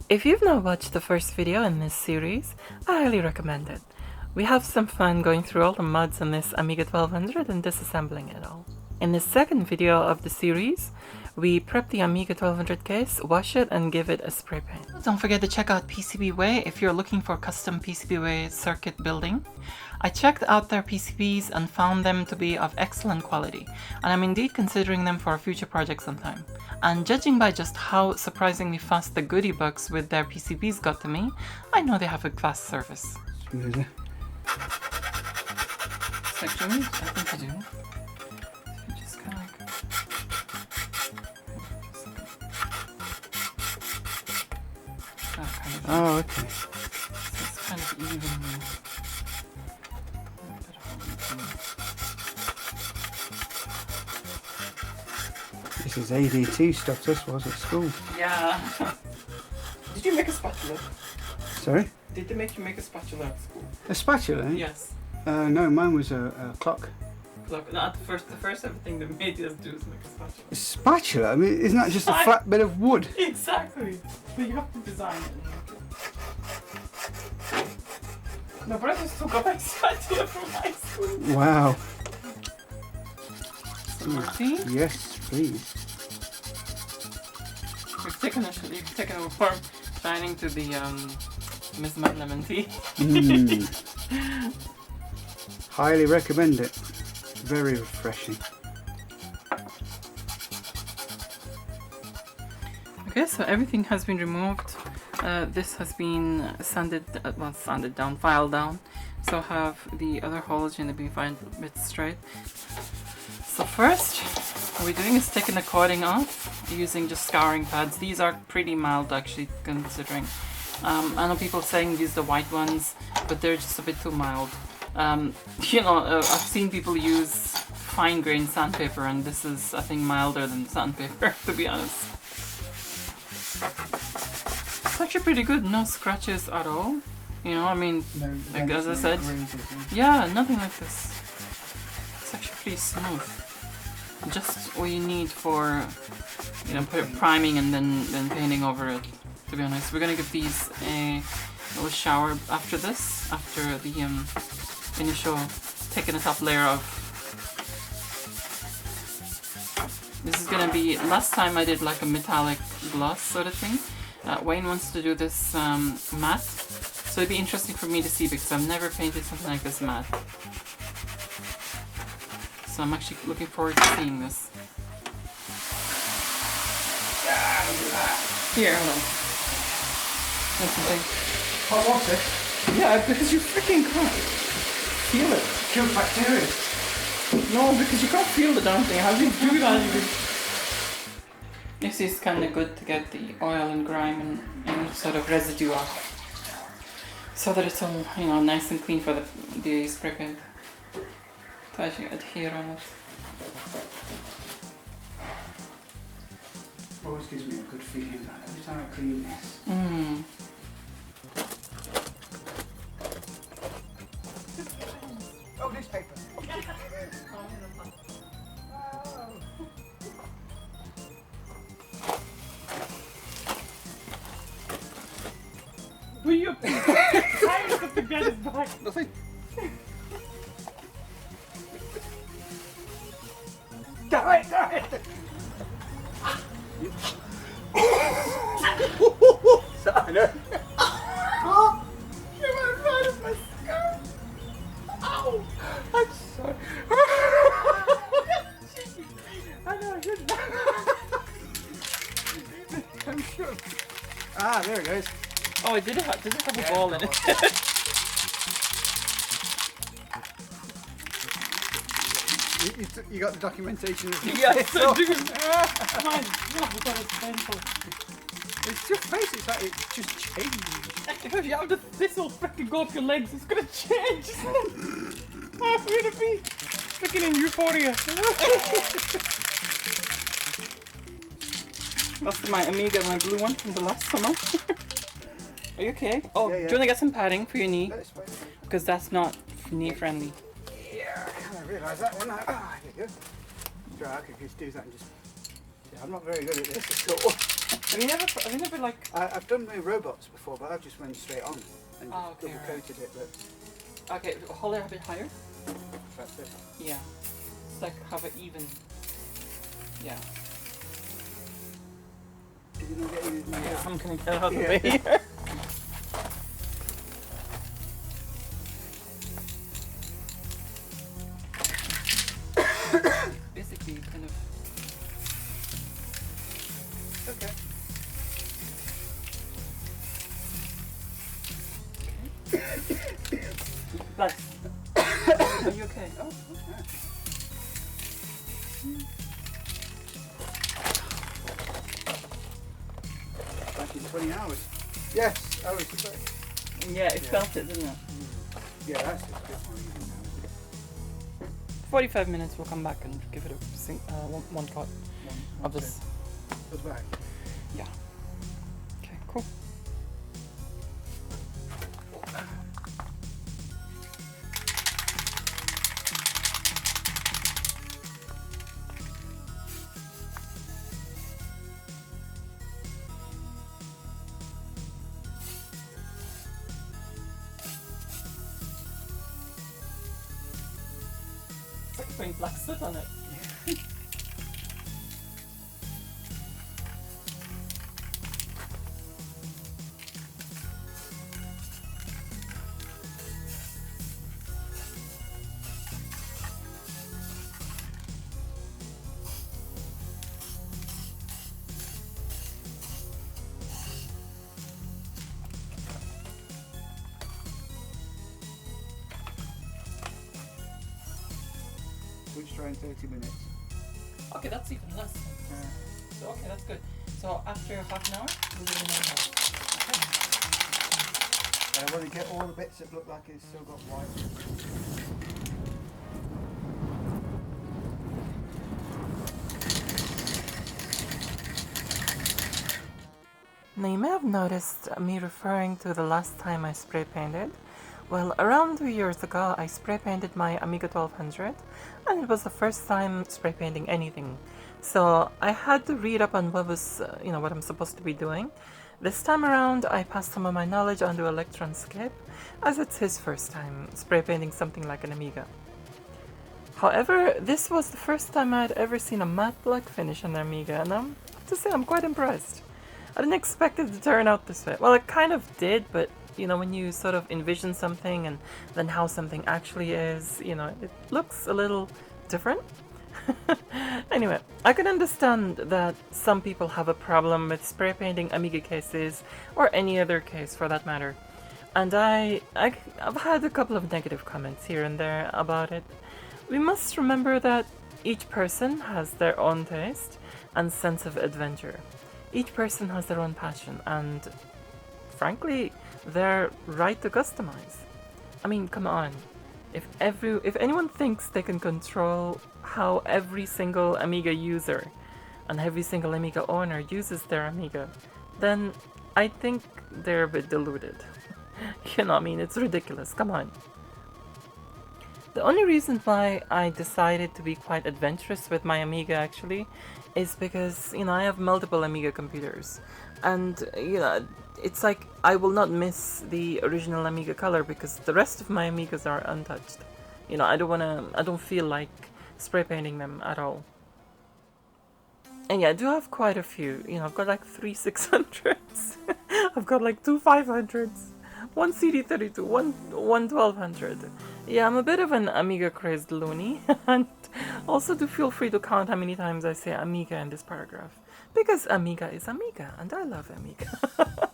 If you've not watched the first video in this series, I highly recommend it. We have some fun going through all the mods on this Amiga 1200 and disassembling it all. In the second video of the series, we prep the Amiga 1200 case, wash it and give it a spray paint. Don't forget to check out PCBWay if you're looking for custom PCBWay circuit building. I checked out their PCBs and found them to be of excellent quality, and I'm indeed considering them for a future project sometime. And judging by just how surprisingly fast the goodie bugs with their PCBs got to me, I know they have a fast service. Really? Sections? I think I do. Just kind of like... Oh, okay. So it's kind of even. This is ADT stuff, this was at school. Yeah. Did you make a spatula? Sorry? Did they make you make a spatula at school? A spatula? Yes. No, mine was a clock. Look, not the first everything they made us do is make a spatula. A spatula? I mean, isn't that just a flat bit of wood? Exactly. But you have to design it. My brother still got my spatula from high school. Wow. Tea? Yes, please. We've taken a warm shining to the MsMadLemon tea. Highly recommend it. Very refreshing. Okay, so everything has been removed. This has been sanded down, filed down. So have the other holes in the being filed a bit straight. So first, what we're doing is taking the coating off using just scouring pads. These are pretty mild actually, considering. I know people saying use the white ones, but they're just a bit too mild. You know, I've seen people use fine grain sandpaper, and this is, I think, milder than sandpaper, to be honest. It's actually pretty good, no scratches at all. You know, I mean, No, like as I said, grazes, yeah, nothing like this. It's actually pretty smooth. Just what you need for, you know, priming and then painting over it, to be honest. We're gonna give these a little shower after this, after the initial taking the top layer of. This is gonna be, last time I did like a metallic gloss sort of thing. Wayne wants to do this matte, so it'd be interesting for me to see because I've never painted something like this matte. So I'm actually looking forward to seeing this. Here, hold on. That's the thing. Hot water? Yeah, because you freaking can't feel it. Kill bacteria. No, because you can't feel the darn thing. How do you do that? This is kind of good to get the oil and grime and any sort of residue off, so that it's all, you know, nice and clean for the spray paint to actually adhere on it. Always gives me a good feeling every time I clean this. Oh, newspaper. Will you? I have to get his back. Nothing. Go it, go it. Sorry. You're right of my skirt. Ow! I'm sorry. I know I didn't. I'm sure. Ah, there it goes. Oh, it did it have a ball in it? You got the documentation. Yes, I do. Mine, yeah, because it's painful. It's your face, it's like it just changed. If you have this will freaking go up your legs, it's gonna change. I'm gonna be freaking in euphoria. That's my Amiga, my blue one from the last summer. Are you okay? Oh, Yeah, do you want to get some padding for your knee? That's fine. Because that's not knee friendly. Yeah, I realised that one. Ah, there you go. Sure, I could just do that and just... Yeah, I'm not very good at this at all. Have you never like... I've done my robots before, but I just went straight on and okay, double coated it. But okay, hold it a bit higher. that's it. Yeah. It's like have it even. Yeah. Did you not get any? Yeah, I'm gonna get out of the Yeah. way here. Basically, kind of. Okay. Bless. Are you okay? Oh, yeah. Like in 20 hours. Yes, I was sorry. Yeah, it felt it, didn't it? Yeah, that's just a bit more even now. 45 minutes, we'll come back and give it a one cut of this. The back. Yeah. Okay, cool. It's like putting black soot on it. Switch try in 30 minutes. Okay, that's even less. So okay, that's good. So after half an hour, we'll do another half. I want to get all the bits that look like it's still got white. Now you may have noticed me referring to the last time I spray painted. Well, around 2 years ago I spray painted my Amiga 1200 and it was the first time spray painting anything. So I had to read up on what was, what I'm supposed to be doing. This time around I passed some of my knowledge on to Electronscape as it's his first time spray painting something like an Amiga. However, this was the first time I had ever seen a matte black finish on the Amiga and I'm to say I'm quite impressed. I didn't expect it to turn out this way. Well, it kind of did, but when you sort of envision something and then how something actually is, it looks a little different. Anyway, I can understand that some people have a problem with spray painting Amiga cases or any other case for that matter. And I've had a couple of negative comments here and there about it. We must remember that each person has their own taste and sense of adventure. Each person has their own passion and, frankly, they're right to customize. I mean, come on. If anyone thinks they can control how every single Amiga user and every single Amiga owner uses their Amiga, then I think they're a bit deluded. It's ridiculous. Come on. The only reason why I decided to be quite adventurous with my Amiga actually is because, I have multiple Amiga computers. And, it's like I will not miss the original Amiga color because the rest of my Amigas are untouched. I don't feel like spray painting them at all. And yeah, I do have quite a few. I've got like 3 600s. I've got like 2 500s. 1 CD32, one 1200. Yeah, I'm a bit of an Amiga crazed loony, and also do feel free to count how many times I say Amiga in this paragraph, because Amiga is Amiga, and I love Amiga.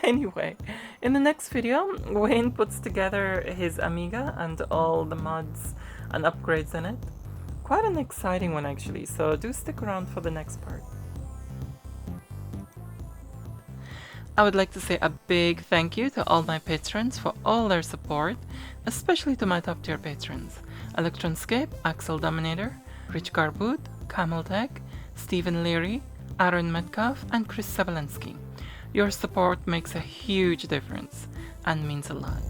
Anyway, in the next video, Wayne puts together his Amiga and all the mods and upgrades in it. Quite an exciting one actually, so do stick around for the next part. I would like to say a big thank you to all my patrons for all their support, especially to my top tier patrons: Electronscape, Axel Dominator, Rich Garboot, Camel Tech, Stephen Leary, Aaron Metcalf, and Chris Sabalenski. Your support makes a huge difference and means a lot.